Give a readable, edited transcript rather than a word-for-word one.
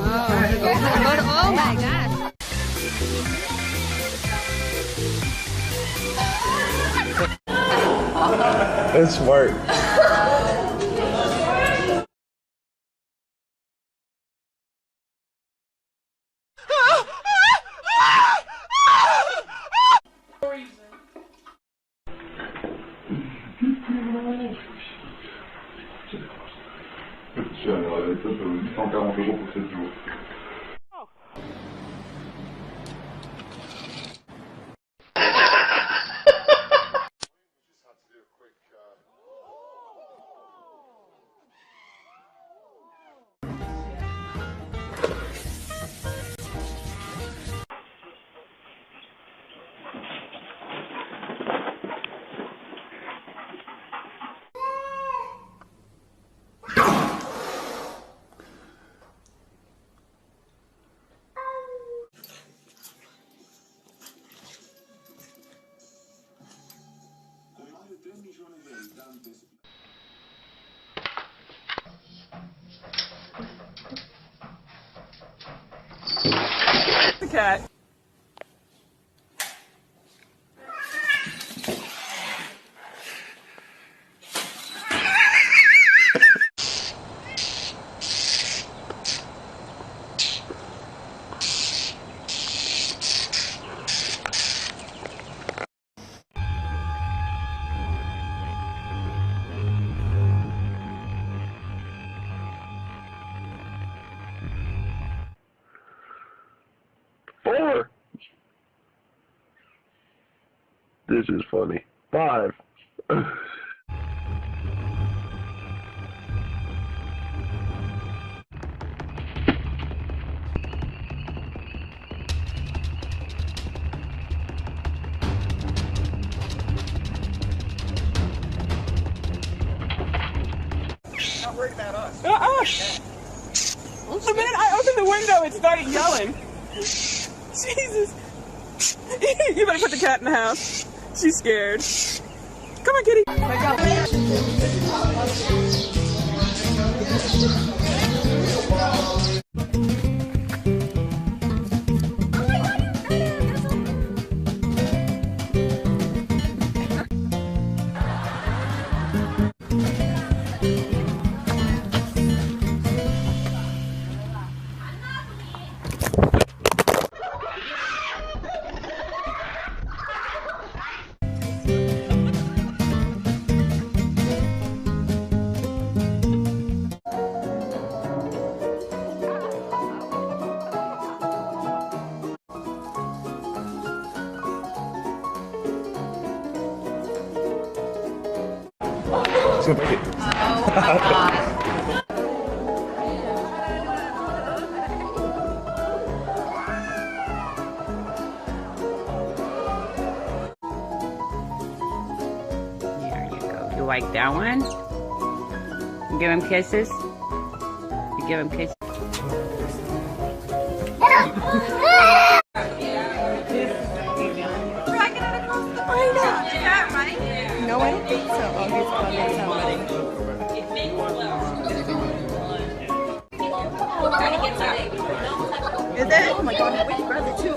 Oh my gosh. That's smart. Je suis allé à la top, 140 € pour 7 jours. The cat. Four. This is funny. Five. Not worried about us. The minute I opened the window, it started yelling. Jesus. You better put the cat in the house. She's scared. Come on, kitty. It's gonna break it. There you go. You like that one? You give him kisses? You give him kisses? No, I don't think so. Oh, he's calling somebody. Is it? Oh my god, wait, grab it too.